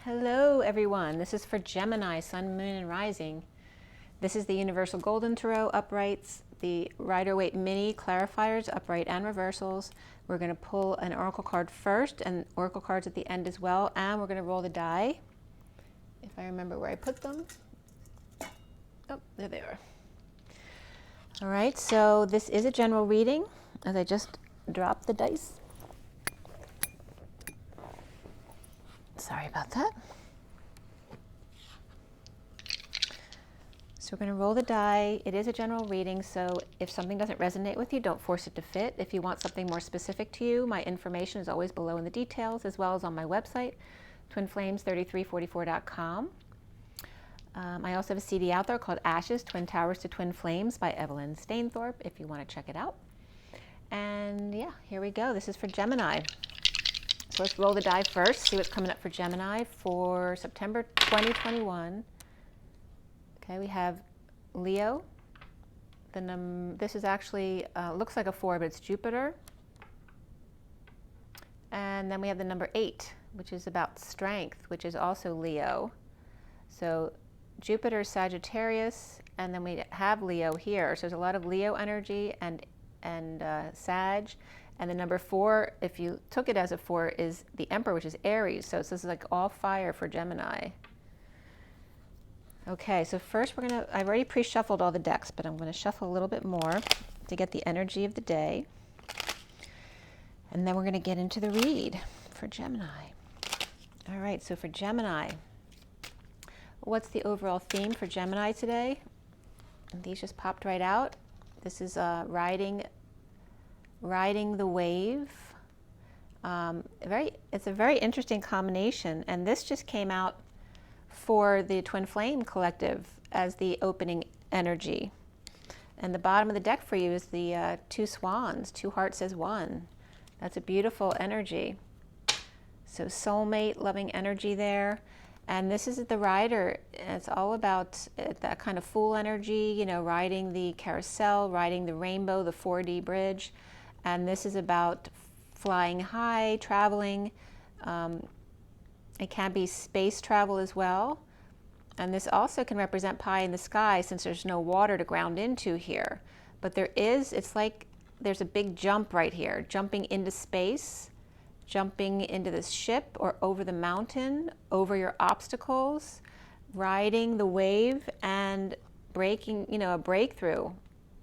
Hello everyone, this is for Gemini, Sun, Moon, and Rising. This is the Universal Golden Tarot uprights, the Rider-Waite Mini clarifiers, upright and reversals. We're going to pull an oracle card first and oracle cards at the end as well, and we're going to roll the die, if I remember where I put them. Oh, there they are. All right, so this is a general reading, as I just dropped the dice. Sorry about that. So we're going to roll the die. It is a general reading, so if something doesn't resonate with you, don't force it to fit. If you want something more specific to you, my information is always below in the details, as well as on my website, twinflames3344.com. I also have a CD out there called Ashes, Twin Towers to Twin Flames by Evelyn Stainthorpe, if you want to check it out. And yeah, here we go. This is for Gemini. So let's roll the die first, see what's coming up for Gemini for September 2021. Okay, we have Leo. This is actually, looks like a 4, but it's Jupiter. And then we have the number 8, which is about strength, which is also Leo. So Jupiter, Sagittarius, and then we have Leo here. So there's a lot of Leo energy and Sag. And the number 4, if you took it as a 4, is the Emperor, which is Aries. So this is like all fire for Gemini. Okay, so first I've already pre-shuffled all the decks, but I'm going to shuffle a little bit more to get the energy of the day. And then we're going to get into the read for Gemini. All right, so for Gemini, what's the overall theme for Gemini today? And these just popped right out. This is riding the wave. It's a very interesting combination, and this just came out for the Twin Flame Collective as the opening energy. And the bottom of the deck for you is the 2 swans, 2 hearts as one. That's a beautiful energy. So soulmate, loving energy there. And this is the rider. It's all about that kind of fool energy, you know, riding the carousel, riding the rainbow, the 4D bridge. And this is about flying high, traveling. It can be space travel as well. And this also can represent pie in the sky, since there's no water to ground into here. But it's like there's a big jump right here, jumping into space, jumping into this ship or over the mountain, over your obstacles, riding the wave and breaking, you know, a breakthrough.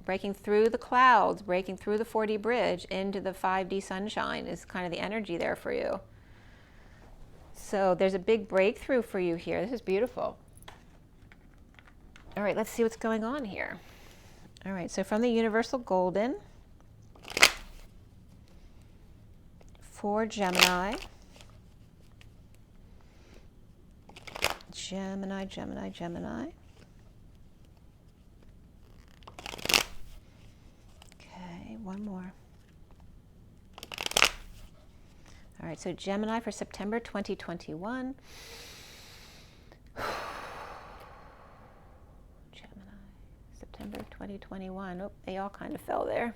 Breaking through the clouds, breaking through the 4D bridge into the 5D sunshine is kind of the energy there for you. So there's a big breakthrough for you here. This is beautiful. All right, let's see what's going on here. All right, so from the Universal Golden for Gemini. Gemini. One more. All right, so Gemini for September 2021. Gemini, September 2021. Oh, they all kind of fell there.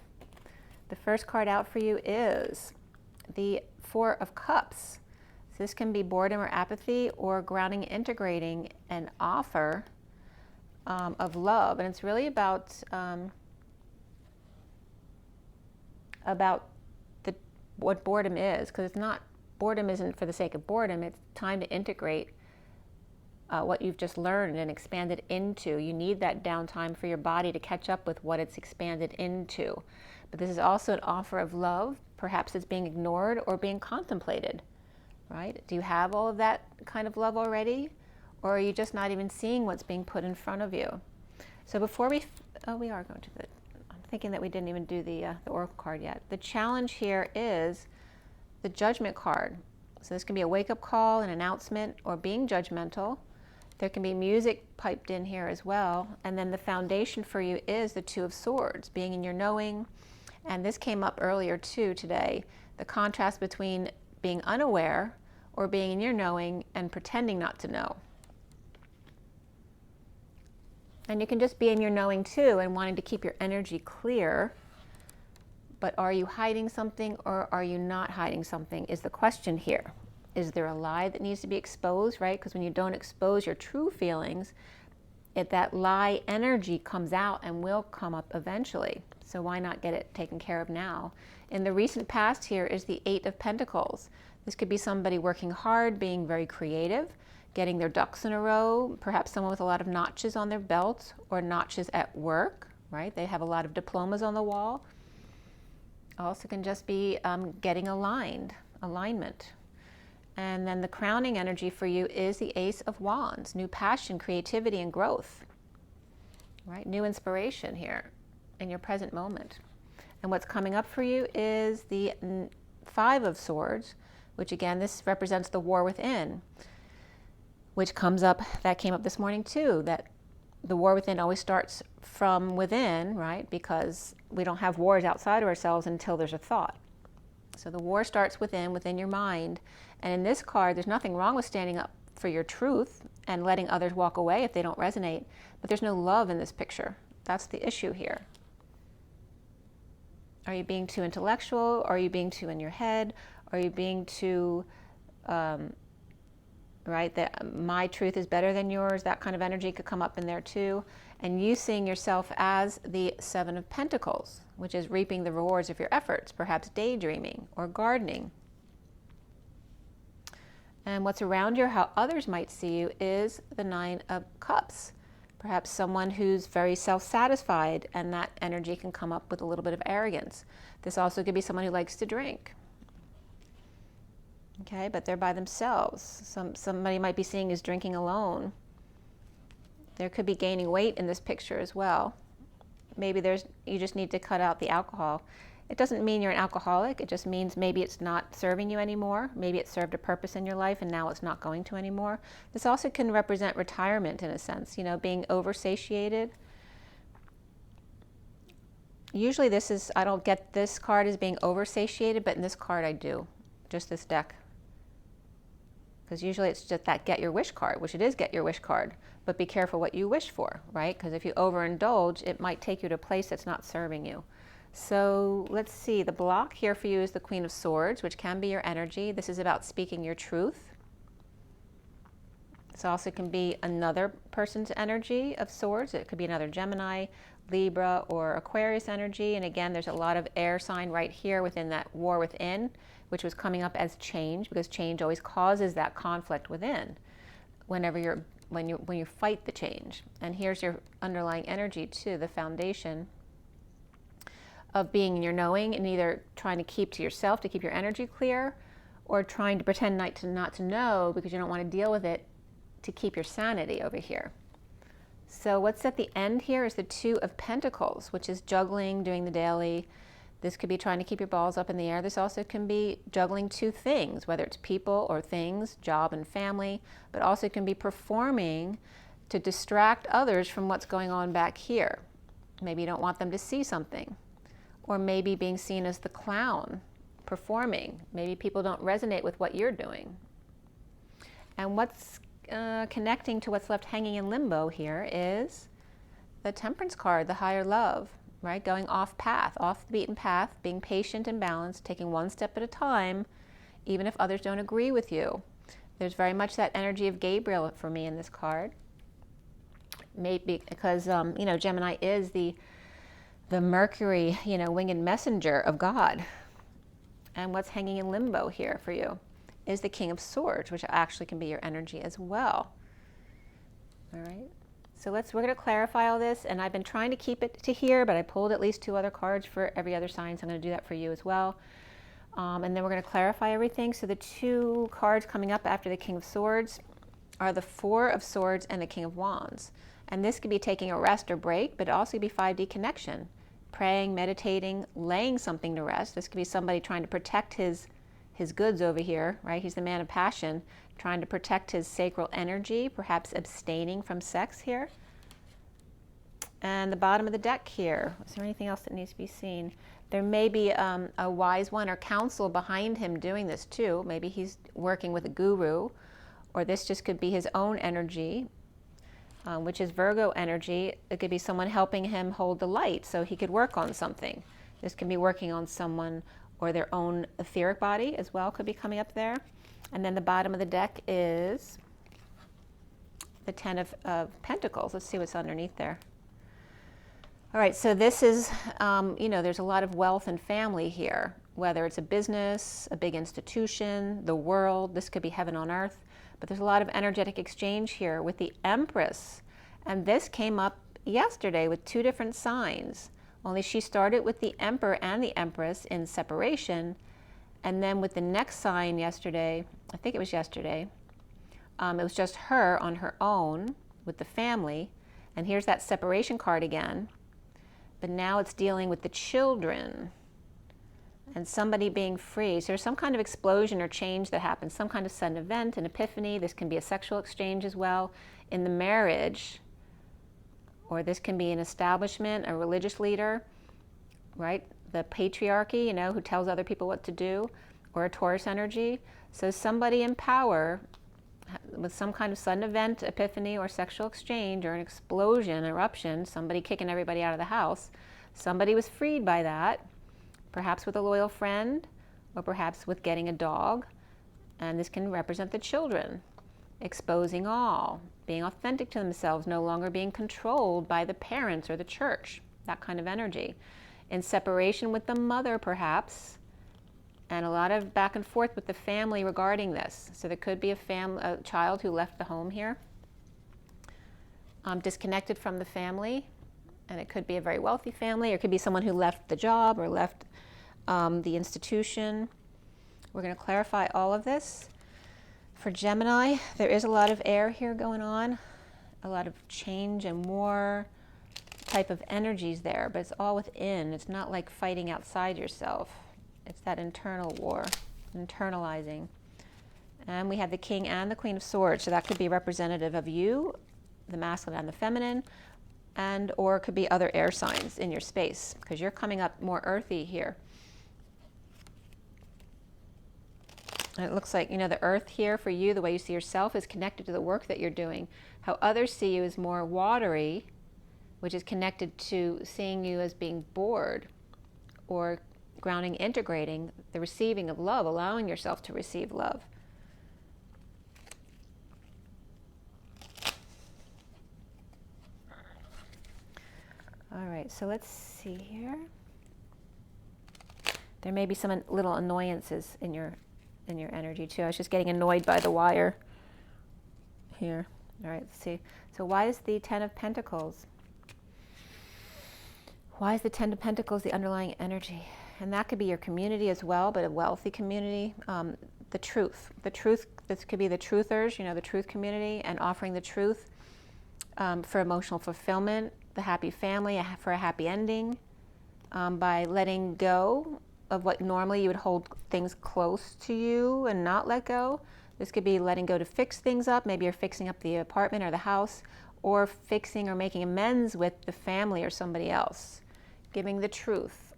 The first card out for you is the 4 of Cups. So this can be boredom or apathy, or grounding, integrating an offer of love. And it's really about what boredom is, because it's not, boredom isn't for the sake of boredom. It's time to integrate what you've just learned and expand it into. You need that downtime for your body to catch up with what it's expanded into. But this is also an offer of love. Perhaps it's being ignored or being contemplated, right? Do you have all of that kind of love already? Or are you just not even seeing what's being put in front of you? So before we are going to thinking that we didn't even do the oracle card yet. The challenge here is the judgment card. So this can be a wake-up call, an announcement, or being judgmental. There can be music piped in here as well. And then the foundation for you is the 2 of Swords, being in your knowing. And this came up earlier too today, the contrast between being unaware or being in your knowing and pretending not to know. And you can just be in your knowing too and wanting to keep your energy clear. But are you hiding something or are you not hiding something is the question here. Is there a lie that needs to be exposed, right? Because when you don't expose your true feelings, that lie energy comes out and will come up eventually. So why not get it taken care of now? In the recent past here is the Eight of Pentacles. This could be somebody working hard, being very creative, getting their ducks in a row, perhaps someone with a lot of notches on their belt or notches at work, right? They have a lot of diplomas on the wall. Also can just be getting alignment. And then the crowning energy for you is the Ace of Wands, new passion, creativity, and growth, right? New inspiration here in your present moment. And what's coming up for you is the Five of Swords, which again, this represents the war within, which comes up, that came up this morning too, that the war within always starts from within, right? Because we don't have wars outside of ourselves until there's a thought. So the war starts within your mind. And in this card, there's nothing wrong with standing up for your truth and letting others walk away if they don't resonate. But there's no love in this picture. That's the issue here. Are you being too intellectual? Are you being too in your head? Are you being too, right, that my truth is better than yours? That kind of energy could come up in there too. And you seeing yourself as the Seven of Pentacles, which is reaping the rewards of your efforts, perhaps daydreaming or gardening. And what's around you, how others might see you, is the Nine of Cups. Perhaps someone who's very self-satisfied, and that energy can come up with a little bit of arrogance. This also could be someone who likes to drink. Okay, but they're by themselves. Somebody might be seeing is drinking alone. There could be gaining weight in this picture as well. Maybe you just need to cut out the alcohol. It doesn't mean you're an alcoholic. It just means maybe it's not serving you anymore. Maybe it served a purpose in your life and now it's not going to anymore. This also can represent retirement in a sense, you know, being oversatiated. Usually this is, I don't get this card as being oversatiated, but in this card I do, just this deck. Because usually it's just that get your wish card, which it is get your wish card, but be careful what you wish for, right? Because if you overindulge, it might take you to a place that's not serving you. So let's see, the block here for you is the Queen of Swords, which can be your energy. This is about speaking your truth. This also can be another person's energy of swords. It could be another Gemini, Libra, or Aquarius energy. And again, there's a lot of air sign right here within that war within, which was coming up as change, because change always causes that conflict within whenever when you fight the change. And here's your underlying energy too, the foundation of being in your knowing, and either trying to keep to yourself to keep your energy clear, or trying to pretend not to know because you don't want to deal with it to keep your sanity over here. So what's at the end here is the Two of Pentacles, which is juggling, doing the daily. This could be trying to keep your balls up in the air. This also can be juggling two things, whether it's people or things, job and family, but also can be performing to distract others from what's going on back here. Maybe you don't want them to see something. Or maybe being seen as the clown performing. Maybe people don't resonate with what you're doing. And what's connecting to what's left hanging in limbo here is the Temperance card, the higher love, right? Going off path, off the beaten path, being patient and balanced, taking one step at a time, even if others don't agree with you. There's very much that energy of Gabriel for me in this card. Maybe because, you know, Gemini is the Mercury, you know, winged messenger of God. And what's hanging in limbo here for you is the King of Swords, which actually can be your energy as well. All right. So we're going to clarify all this, and I've been trying to keep it to here, but I pulled at least 2 other cards for every other sign, so I'm going to do that for you as well. And then we're going to clarify everything. So the 2 cards coming up after the King of Swords are the Four of Swords and the King of Wands. And this could be taking a rest or break, but it also could be 5D connection. Praying, meditating, laying something to rest. This could be somebody trying to protect his goods over here, right? He's the man of passion, trying to protect his sacral energy, perhaps abstaining from sex here. And the bottom of the deck here, is there anything else that needs to be seen? There may be a wise one or counsel behind him doing this too. Maybe he's working with a guru, or this just could be his own energy, which is Virgo energy. It could be someone helping him hold the light so he could work on something. This can be working on someone or their own etheric body as well, could be coming up there. And then the bottom of the deck is the Ten of Pentacles. Let's see what's underneath there. All right, so this is, there's a lot of wealth and family here, whether it's a business, a big institution, the world. This could be heaven on earth, but there's a lot of energetic exchange here with the Empress. And this came up yesterday with two different signs, only she started with the Emperor and the Empress in separation, and then with the next sign yesterday, I think it was yesterday, it was just her on her own with the family. And here's that separation card again. But now it's dealing with the children and somebody being free. So there's some kind of explosion or change that happens, some kind of sudden event, an epiphany. This can be a sexual exchange as well in the marriage, or this can be an establishment, a religious leader, right? The patriarchy, who tells other people what to do, or a Taurus energy. So somebody in power with some kind of sudden event, epiphany, or sexual exchange, or an explosion, eruption, somebody kicking everybody out of the house. Somebody was freed by that, perhaps with a loyal friend, or perhaps with getting a dog. And this can represent the children, exposing all, being authentic to themselves, no longer being controlled by the parents or the church, that kind of energy. In separation with the mother, perhaps, and a lot of back and forth with the family regarding this. So there could be a child who left the home here, disconnected from the family, and it could be a very wealthy family, or it could be someone who left the job or left the institution. We're going to clarify all of this. For Gemini, there is a lot of air here going on, a lot of change and war type of energies there, but it's all within. It's not like fighting outside yourself. It's that internal war, internalizing. And we have the King and the Queen of Swords, so that could be representative of you, the masculine and the feminine, and or it could be other air signs in your space, because you're coming up more earthy here. And it looks like, the earth here for you, the way you see yourself, is connected to the work that you're doing. How others see you is more watery, which is connected to seeing you as being bored, or grounding, integrating the receiving of love, allowing yourself to receive love. All right, so let's see here. There may be some little annoyances in your energy too. I was just getting annoyed by the wire here. All right, let's see. So why is the Ten of Pentacles? Why is the Ten of Pentacles the underlying energy? And that could be your community as well, but a wealthy community. The truth, this could be the truthers, the truth community, and offering the truth for emotional fulfillment, the happy family, for a happy ending, by letting go of what normally you would hold things close to you and not let go. This could be letting go to fix things up. Maybe you're fixing up the apartment or the house, or fixing or making amends with the family or somebody else. Giving the truth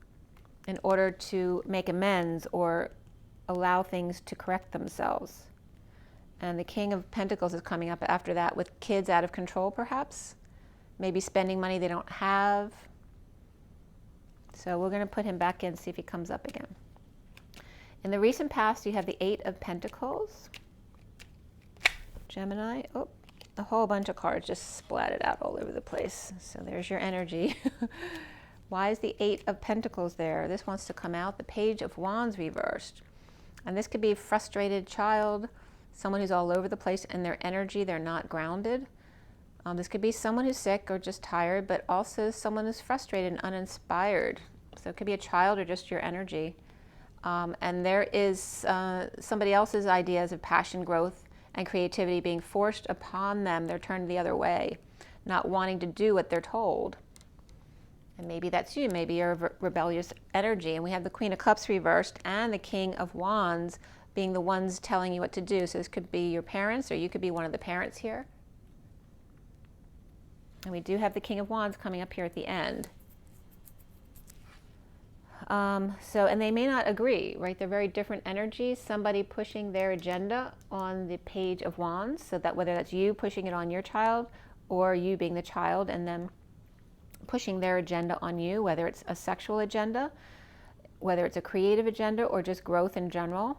in order to make amends or allow things to correct themselves. And the King of Pentacles is coming up after that with kids out of control, perhaps. Maybe spending money they don't have. So we're going to put him back in, see if he comes up again. In the recent past, you have the Eight of Pentacles. Gemini. Oh, a whole bunch of cards just splatted out all over the place. So there's your energy. Why is the Eight of Pentacles there? This wants to come out. The Page of Wands reversed. And this could be a frustrated child, someone who's all over the place in their energy. They're not grounded. This could be someone who's sick or just tired, but also someone who's frustrated and uninspired. So it could be a child or just your energy. And there is somebody else's ideas of passion, growth, and creativity being forced upon them. They're turned the other way, not wanting to do what they're told. And maybe that's you. Maybe you're a rebellious energy. And we have the Queen of Cups reversed and the King of Wands being the ones telling you what to do. So this could be your parents, or you could be one of the parents here. And we do have the King of Wands coming up here at the end. And they may not agree, right? They're very different energies. Somebody pushing their agenda on the Page of Wands, so that whether that's you pushing it on your child, or you being the child and them pushing their agenda on you, whether it's a sexual agenda, whether it's a creative agenda, or just growth in general.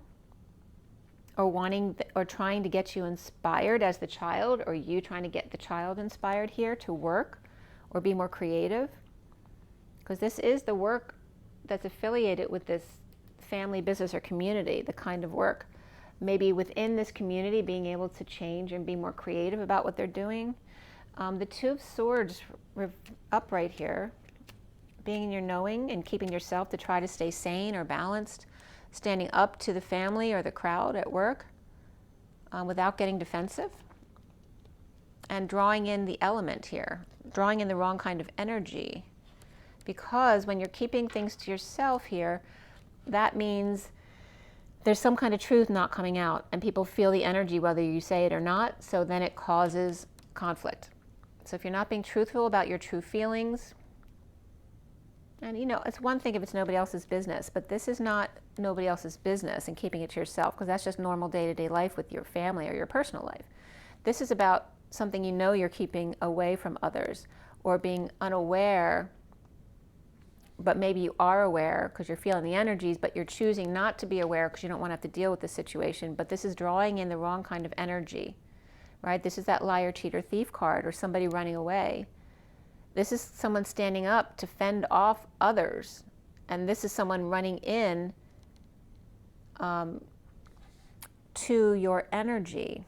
or wanting or trying to get you inspired as the child, or you trying to get the child inspired here to work or be more creative. Because this is the work that's affiliated with this family, business, or community, the kind of work. Maybe within this community, being able to change and be more creative about what they're doing. The Two of Swords up right here, being in your knowing and keeping yourself to try to stay sane or balanced, standing up to the family or the crowd at work without getting defensive, and drawing in the element here, drawing in the wrong kind of energy. Because when you're keeping things to yourself here, that means there's some kind of truth not coming out, and people feel the energy whether you say it or not, so then it causes conflict. So if you're not being truthful about your true feelings, and you know, it's one thing if it's nobody else's business, but this is not nobody else's business and keeping it to yourself, because that's just normal day-to-day life with your family or your personal life. This is about something you know you're keeping away from others, or being unaware, but maybe you are aware because you're feeling the energies, but you're choosing not to be aware because you don't want to have to deal with the situation. But this is drawing in the wrong kind of energy, right? This is that liar, cheater, thief card, or somebody running away. This is someone standing up to fend off others. And this is someone running in to your energy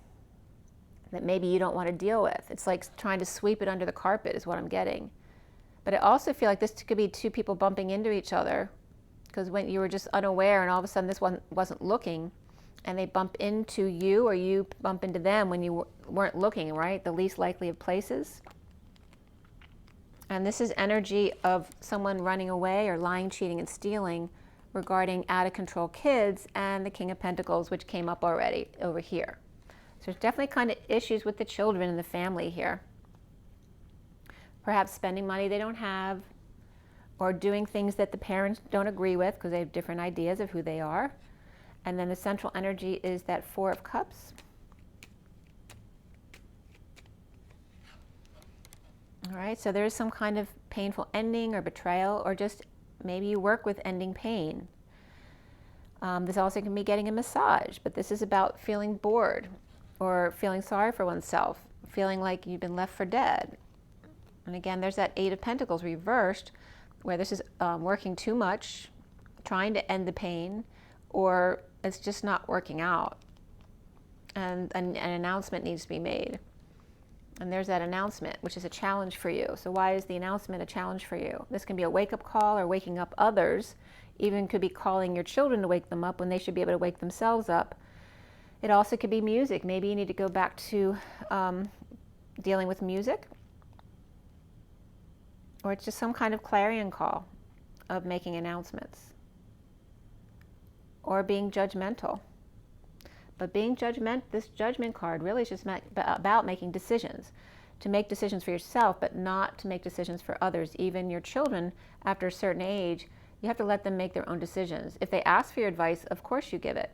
that maybe you don't want to deal with. It's like trying to sweep it under the carpet is what I'm getting. But I also feel like this could be two people bumping into each other, because when you were just unaware and all of a sudden this one wasn't looking, and they bump into you or you bump into them when you weren't looking, right? The least likely of places. And this is energy of someone running away or lying, cheating, and stealing regarding out of control kids and the King of Pentacles, which came up already over here. So there's definitely kind of issues with the children and the family here. Perhaps spending money they don't have, or doing things that the parents don't agree with because they have different ideas of who they are. And then the central energy is that Four of Cups. All right, so there's some kind of painful ending or betrayal, or just maybe you work with ending pain. This also can be getting a massage, but this is about feeling bored or feeling sorry for oneself, feeling like you've been left for dead. And again, there's that Eight of Pentacles reversed, where this is working too much, trying to end the pain, or it's just not working out. And an announcement needs to be made. And there's that announcement, which is a challenge for you. So why is the announcement a challenge for you? This can be a wake-up call or waking up others. Even could be calling your children to wake them up when they should be able to wake themselves up. It also could be music. Maybe you need to go back to dealing with music. Or it's just some kind of clarion call of making announcements. Or being judgmental. But being this judgment card really is just about making decisions. To make decisions for yourself, but not to make decisions for others. Even your children, after a certain age, you have to let them make their own decisions. If they ask for your advice, of course you give it.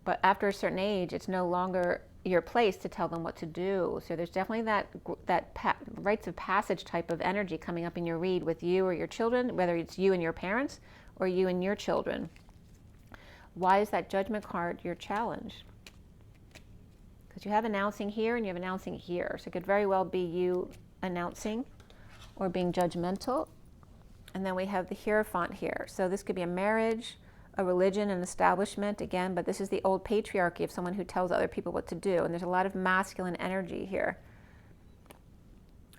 But after a certain age, it's no longer your place to tell them what to do. So there's definitely that rites of passage type of energy coming up in your read with you or your children, whether it's you and your parents or you and your children. Why is that judgment card your challenge? Because you have announcing here and you have announcing here. So it could very well be you announcing or being judgmental. And then we have the Hierophant here. So this could be a marriage, a religion, an establishment, again, but this is the old patriarchy of someone who tells other people what to do. And there's a lot of masculine energy here.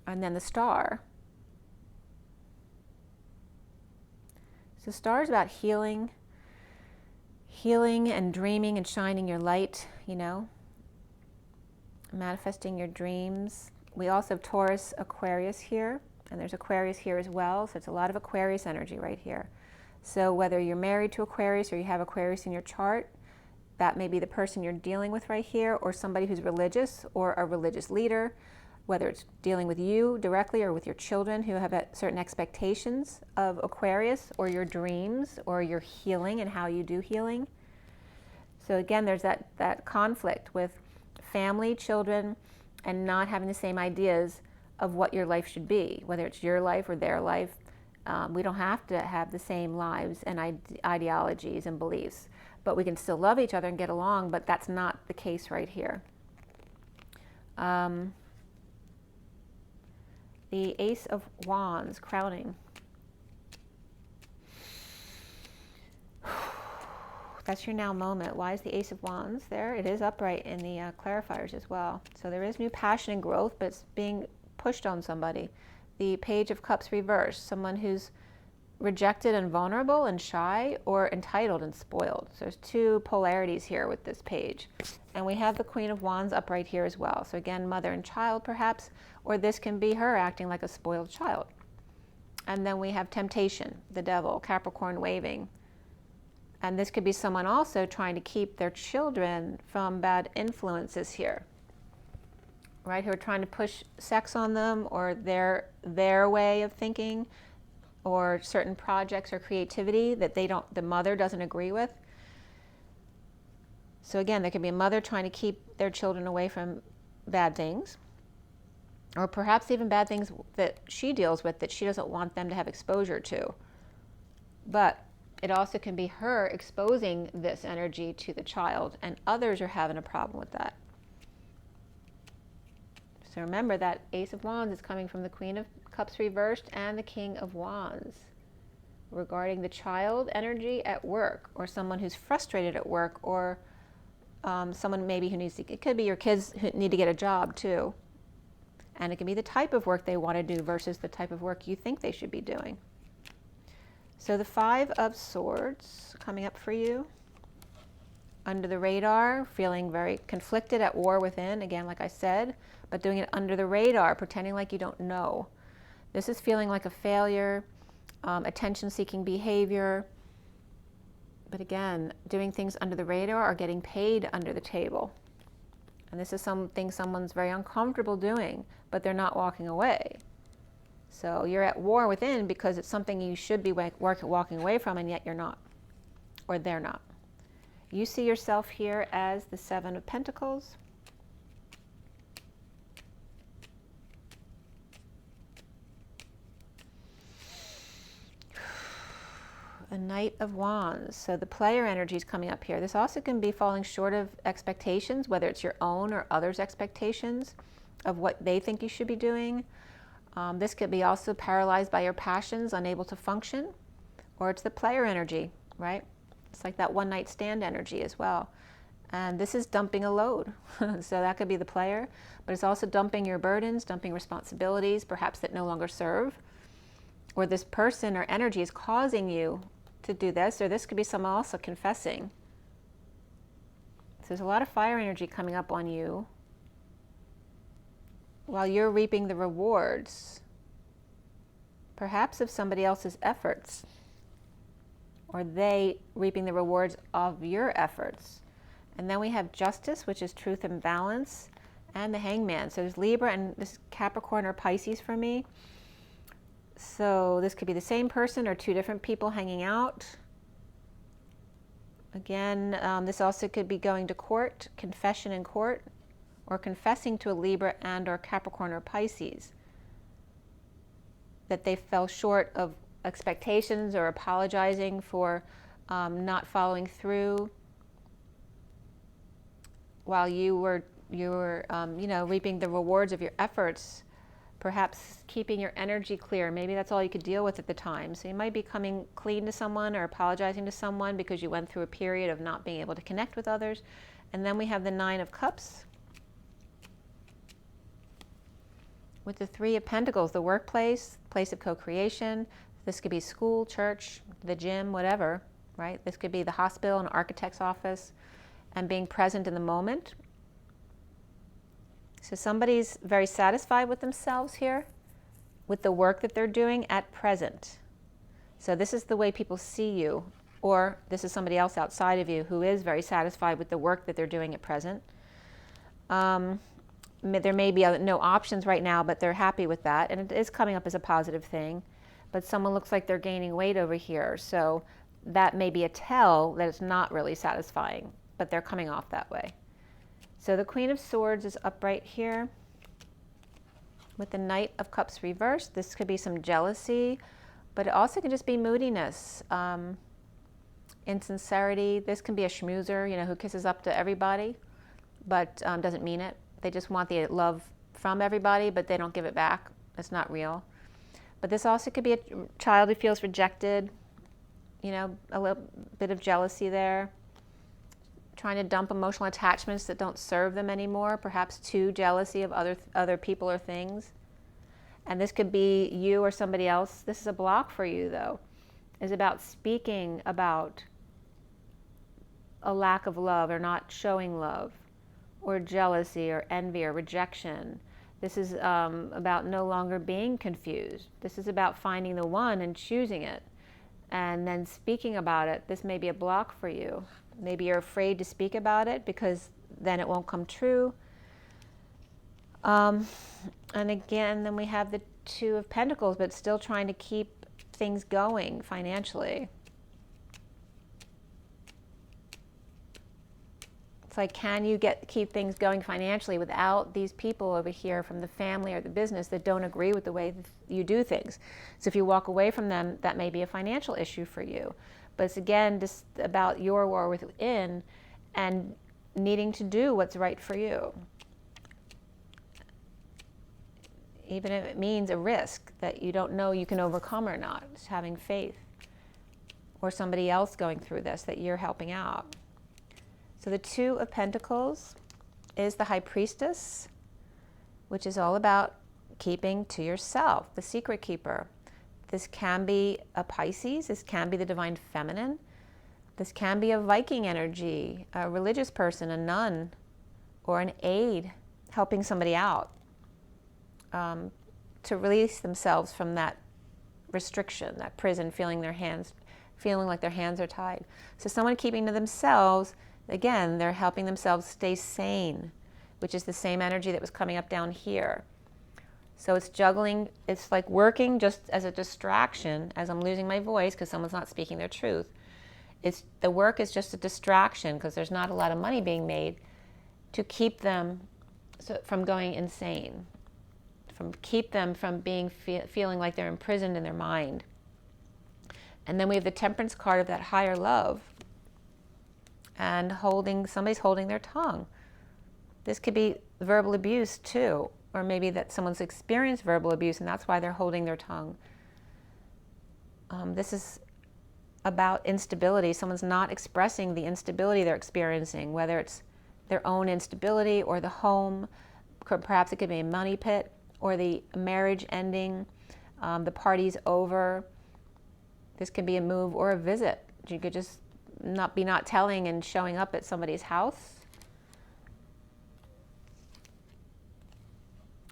And then the Star. So Star is about healing and dreaming and shining your light, you know, manifesting your dreams. We also have Taurus, Aquarius here, and there's Aquarius here as well. So it's a lot of Aquarius energy right here. So whether you're married to Aquarius or you have Aquarius in your chart, that may be the person you're dealing with right here, or somebody who's religious or a religious leader, whether it's dealing with you directly or with your children who have certain expectations of Aquarius, or your dreams, or your healing and how you do healing. So again, there's that conflict with family, children, and not having the same ideas of what your life should be, whether it's your life or their life. We don't have to have the same lives and ideologies and beliefs, but we can still love each other and get along, but that's not the case right here. The Ace of Wands, crowning. That's your now moment. Why is the Ace of Wands there? It is upright in the clarifiers as well. So there is new passion and growth, but it's being pushed on somebody. The Page of Cups reversed, someone who's rejected and vulnerable and shy, or entitled and spoiled. So there's two polarities here with this page. And we have the Queen of Wands upright here as well. So again, mother and child perhaps, or this can be her acting like a spoiled child. And then we have temptation, the devil, Capricorn waving. And this could be someone also trying to keep their children from bad influences here, right? Who are trying to push sex on them, or their way of thinking, or certain projects or creativity that the mother doesn't agree with. So again, there could be a mother trying to keep their children away from bad things, or perhaps even bad things that she deals with that she doesn't want them to have exposure to. But it also can be her exposing this energy to the child, and others are having a problem with that. So remember that Ace of Wands is coming from the Queen of Cups reversed and the King of Wands, regarding the child energy at work, or someone who's frustrated at work, or someone maybe who needs to, it could be your kids who need to get a job too. And it can be the type of work they want to do versus the type of work you think they should be doing. So the Five of Swords coming up for you. Under the radar, feeling very conflicted, at war within, again, like I said, but doing it under the radar, pretending like you don't know. This is feeling like a failure, attention-seeking behavior. But again, doing things under the radar or getting paid under the table. And this is something someone's very uncomfortable doing, but they're not walking away. So you're at war within because it's something you should be walking away from, and yet you're not, or they're not. You see yourself here as the Seven of Pentacles. A Knight of Wands. So the player energy is coming up here. This also can be falling short of expectations, whether it's your own or others' expectations of what they think you should be doing. This could be also paralyzed by your passions, unable to function, or it's the player energy, right? It's like that one-night stand energy as well. And this is dumping a load. So that could be the player, but it's also dumping your burdens, dumping responsibilities, perhaps that no longer serve, or this person or energy is causing you to do this, or this could be someone also confessing. So there's a lot of fire energy coming up on you while you're reaping the rewards, perhaps of somebody else's efforts, or they reaping the rewards of your efforts. And then we have Justice, which is truth and balance, and the Hangman. So there's Libra and this is Capricorn or Pisces for me. So this could be the same person or two different people hanging out. Again, this also could be going to court, confession in court, or confessing to a Libra and or Capricorn or Pisces that they fell short of expectations, or apologizing for not following through while you were reaping the rewards of your efforts. Perhaps keeping your energy clear. Maybe that's all you could deal with at the time. So you might be coming clean to someone or apologizing to someone because you went through a period of not being able to connect with others. And then we have the Nine of Cups with the Three of Pentacles, the workplace, place of co-creation. This could be school, church, the gym, whatever, right? This could be the hospital, an architect's office, and being present in the moment. So somebody's very satisfied with themselves here, with the work that they're doing at present. So this is the way people see you, or this is somebody else outside of you who is very satisfied with the work that they're doing at present. There may be no options right now, but they're happy with that, and it is coming up as a positive thing. But someone looks like they're gaining weight over here, so that may be a tell that it's not really satisfying, but they're coming off that way. So the Queen of Swords is upright here with the Knight of Cups reversed. This could be some jealousy, but it also could just be moodiness. insincerity. This can be a schmoozer, you know, who kisses up to everybody, but doesn't mean it. They just want the love from everybody, but they don't give it back. It's not real. But this also could be a child who feels rejected, you know, a little bit of jealousy there, trying to dump emotional attachments that don't serve them anymore, perhaps too jealousy of other people or things. And this could be you or somebody else. This is a block for you, though. It's about speaking about a lack of love or not showing love, or jealousy or envy or rejection. This is about no longer being confused. This is about finding the one and choosing it and then speaking about it. This may be a block for you. Maybe you're afraid to speak about it because then it won't come true. And again, then we have the Two of Pentacles, but still trying to keep things going financially. It's like, can you keep things going financially without these people over here from the family or the business that don't agree with the way you do things? So if you walk away from them, that may be a financial issue for you. But it's again just about your war within and needing to do what's right for you. Even if it means a risk that you don't know you can overcome or not, just having faith. Or somebody else going through this that you're helping out. So the Two of Pentacles is the High Priestess, which is all about keeping to yourself, the secret keeper. This can be a Pisces, this can be the Divine Feminine, this can be a Viking energy, a religious person, a nun, or an aide helping somebody out to release themselves from that restriction, that prison, feeling like their hands are tied. So someone keeping to themselves. Again, they're helping themselves stay sane, which is the same energy that was coming up down here. So it's juggling, it's like working just as a distraction as I'm losing my voice because someone's not speaking their truth. The work is just a distraction because there's not a lot of money being made to keep them from going insane, keep them from feeling like they're imprisoned in their mind. And then we have the Temperance card of that higher love. And somebody's holding their tongue. This could be verbal abuse too, or maybe that someone's experienced verbal abuse and that's why they're holding their tongue. This is about instability. Someone's not expressing the instability they're experiencing, whether it's their own instability or the home. Perhaps it could be a money pit or the marriage ending, the party's over. This could be a move or a visit. You could just not telling and showing up at somebody's house.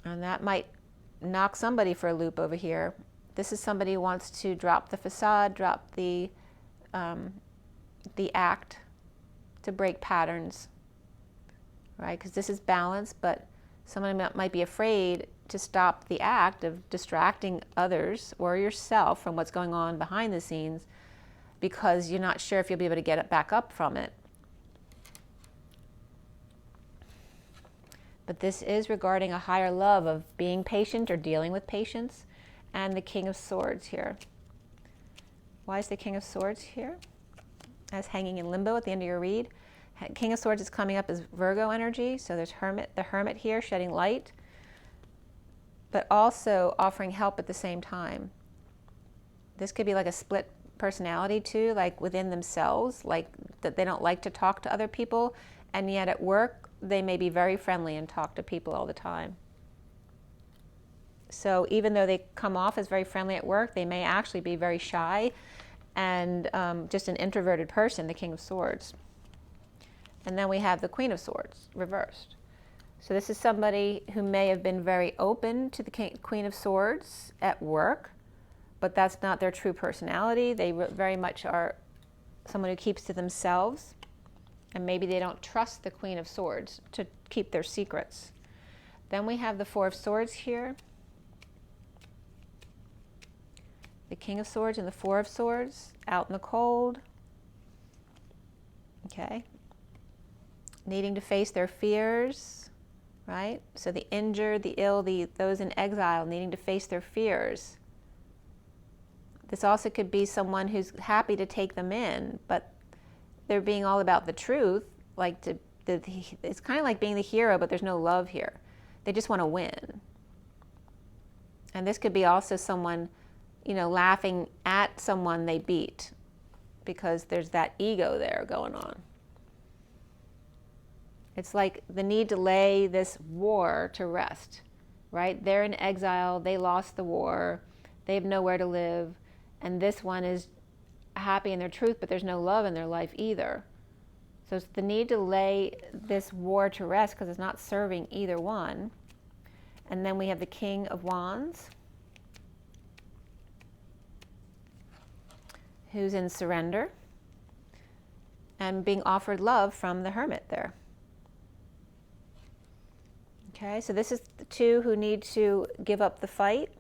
And that might knock somebody for a loop over here. This is somebody who wants to drop the facade, drop the act, to break patterns, right? Because this is balance, but someone might be afraid to stop the act of distracting others or yourself from what's going on behind the scenes, because you're not sure if you'll be able to get it back up from it. But this is regarding a higher love of being patient or dealing with patience, and the King of Swords here. Why is the King of Swords here? As hanging in limbo at the end of your read. King of Swords is coming up as Virgo energy, so there's the Hermit here shedding light, but also offering help at the same time. This could be like a split personality too, like within themselves, like that they don't like to talk to other people, and yet at work they may be very friendly and talk to people all the time. So even though they come off as very friendly at work, they may actually be very shy and just an introverted person, the King of Swords. And then we have the Queen of Swords reversed. So this is somebody who may have been very open to the Queen of Swords at work, but that's not their true personality. They very much are someone who keeps to themselves, and maybe they don't trust the Queen of Swords to keep their secrets. Then we have the Four of Swords here, the King of Swords and the Four of Swords out in the cold. Okay. Needing to face their fears, right? So the injured, the ill, those in exile, needing to face their fears. This also could be someone who's happy to take them in, but they're being all about the truth, like it's kind of like being the hero, but there's no love here. They just want to win. And this could be also someone, you know, laughing at someone they beat, because there's that ego there going on. It's like the need to lay this war to rest, right? They're in exile, they lost the war, they have nowhere to live, and this one is happy in their truth, but there's no love in their life either. So it's the need to lay this war to rest because it's not serving either one. And then we have the King of Wands, who's in surrender and being offered love from the Hermit there. Okay, so this is the two who need to give up the fight,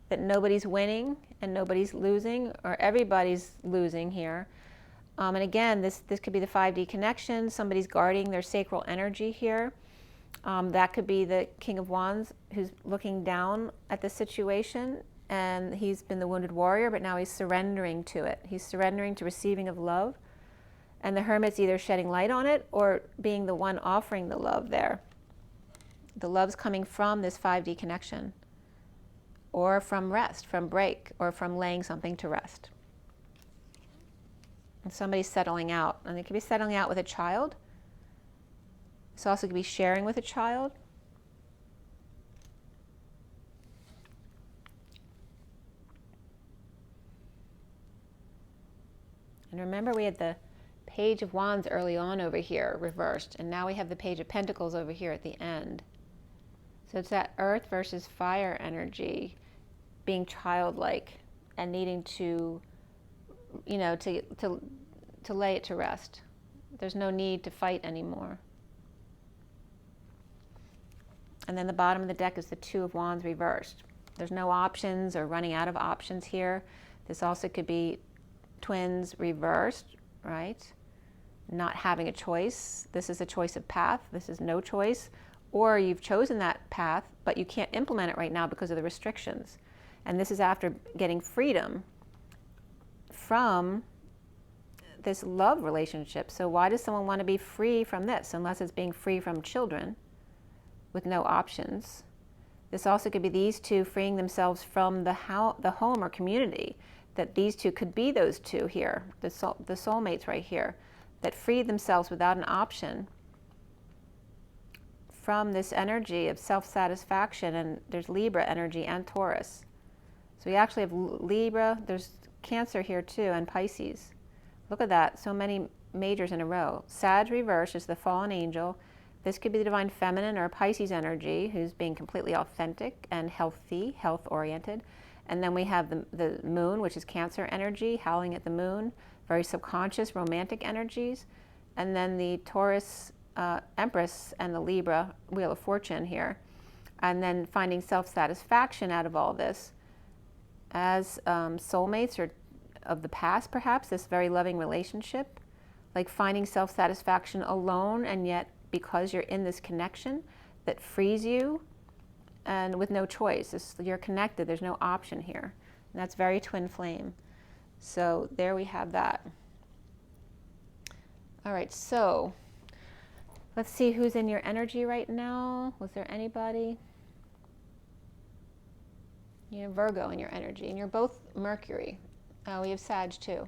that nobody's winning and nobody's losing, or everybody's losing here. And again, this could be the 5D connection. Somebody's guarding their sacral energy here. That could be the King of Wands who's looking down at the situation, and he's been the wounded warrior, but now he's surrendering to it. He's surrendering to receiving of love. And the Hermit's either shedding light on it or being the one offering the love there. The love's coming from this 5D connection, or from rest, from break, or from laying something to rest. And somebody's settling out. And it could be settling out with a child. This also could be sharing with a child. And remember, we had the Page of Wands early on over here, reversed. And now we have the Page of Pentacles over here at the end. So it's that earth versus fire energy, being childlike and needing to, you know, to lay it to rest. There's no need to fight anymore. And then the bottom of the deck is the Two of Wands reversed. There's no options or running out of options here. This also could be twins reversed, right? Not having a choice. This is a choice of path. This is no choice. Or you've chosen that path, but you can't implement it right now because of the restrictions. And this is after getting freedom from this love relationship. So why does someone want to be free from this, unless it's being free from children with no options? This also could be these two freeing themselves from the home or community, that these two could be those two here, the soulmates right here, that freed themselves without an option from this energy of self-satisfaction. And there's Libra energy and Taurus. So we actually have Libra, there's Cancer here too, and Pisces. Look at that, so many majors in a row. Sag reverse is the fallen angel. This could be the divine feminine or Pisces energy, who's being completely authentic and healthy, health-oriented. And then we have the moon, which is Cancer energy, howling at the moon, very subconscious, romantic energies. And then the Taurus Empress and the Libra Wheel of Fortune here. And then finding self-satisfaction out of all this as soulmates or of the past, perhaps, this very loving relationship, like finding self-satisfaction alone, and yet because you're in this connection that frees you and with no choice. You're connected, there's no option here. And that's very twin flame. So there we have that. All right, so let's see who's in your energy right now. Was there anybody? You have Virgo in your energy, and you're both Mercury. Oh, we have Sag too.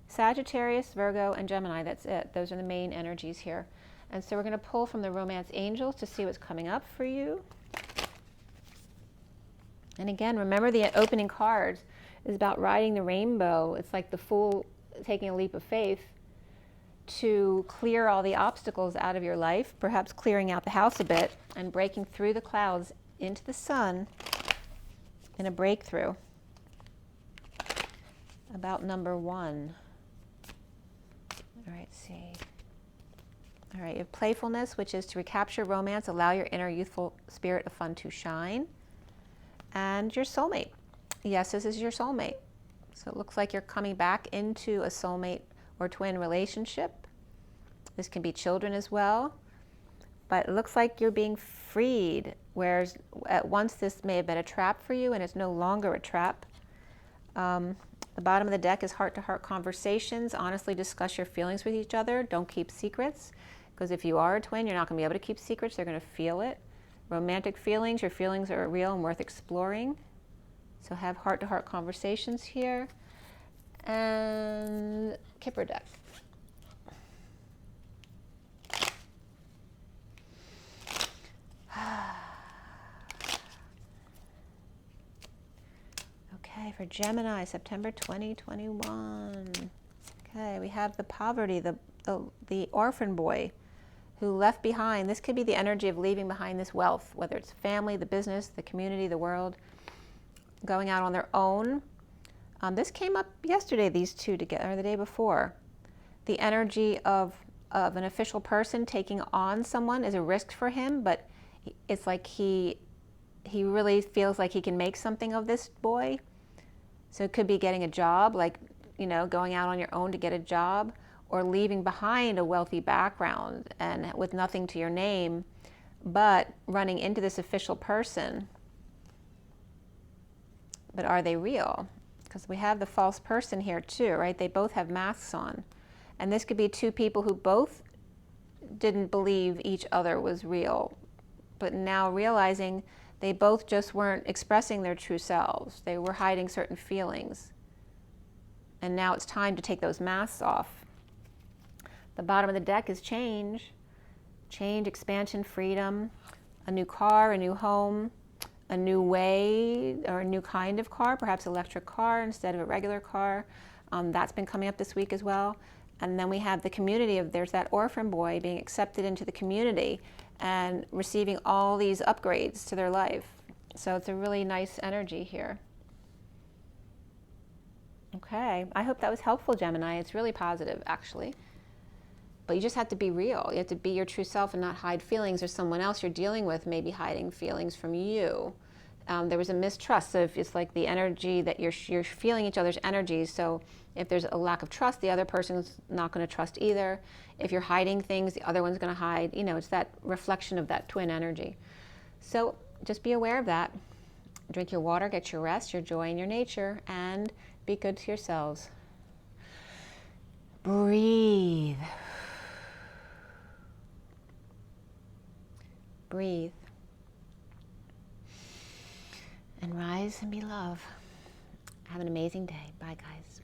Sagittarius, Virgo, and Gemini, that's it. Those are the main energies here. And so we're going to pull from the Romance Angels to see what's coming up for you. And again, remember the opening cards is about riding the rainbow. It's like the Fool taking a leap of faith to clear all the obstacles out of your life, perhaps clearing out the house a bit and breaking through the clouds into the sun in a breakthrough. About number 1. All right, see. All right, you have playfulness, which is to recapture romance, allow your inner youthful spirit of fun to shine. And your soulmate. Yes, this is your soulmate. So it looks like you're coming back into a soulmate or twin relationship. This can be children as well. But it looks like you're being freed, whereas at once this may have been a trap for you, and it's no longer a trap. The bottom of the deck is heart-to-heart conversations. Honestly discuss your feelings with each other. Don't keep secrets, because if you are a twin, you're not going to be able to keep secrets. They're going to feel it. Romantic feelings, your feelings are real and worth exploring. So have heart-to-heart conversations here. And Kipper deck. Okay, for Gemini, September 2021. Okay, we have the poverty, the orphan boy who left behind. This could be the energy of leaving behind this wealth, whether it's family, the business, the community, the world, going out on their own. This came up yesterday, these two together, or the day before. The energy of an official person taking on someone is a risk for him, but it's like he really feels like he can make something of this boy. So it could be getting a job, like, you know, going out on your own to get a job, or leaving behind a wealthy background and with nothing to your name, but running into this official person. But are they real? Because we have the false person here too, right? They both have masks on. And this could be two people who both didn't believe each other was real, but now realizing they both just weren't expressing their true selves. They were hiding certain feelings. And now it's time to take those masks off. The bottom of the deck is change. Change, expansion, freedom, a new car, a new home, a new way, or a new kind of car, perhaps electric car instead of a regular car. That's been coming up this week as well. And then we have the community of, there's that orphan boy being accepted into the community and receiving all these upgrades to their life. So it's a really nice energy here. Okay, I hope that was helpful, Gemini. It's really positive, actually. But you just have to be real. You have to be your true self and not hide feelings, or someone else you're dealing with may be hiding feelings from you. There was a mistrust. So if it's like the energy that you're feeling each other's energies. So if there's a lack of trust, the other person's not going to trust either. If you're hiding things, the other one's going to hide. You know, it's that reflection of that twin energy. So just be aware of that. Drink your water, get your rest, your joy in your nature, and be good to yourselves. Breathe. Breathe. And rise and be love. Have an amazing day. Bye, guys.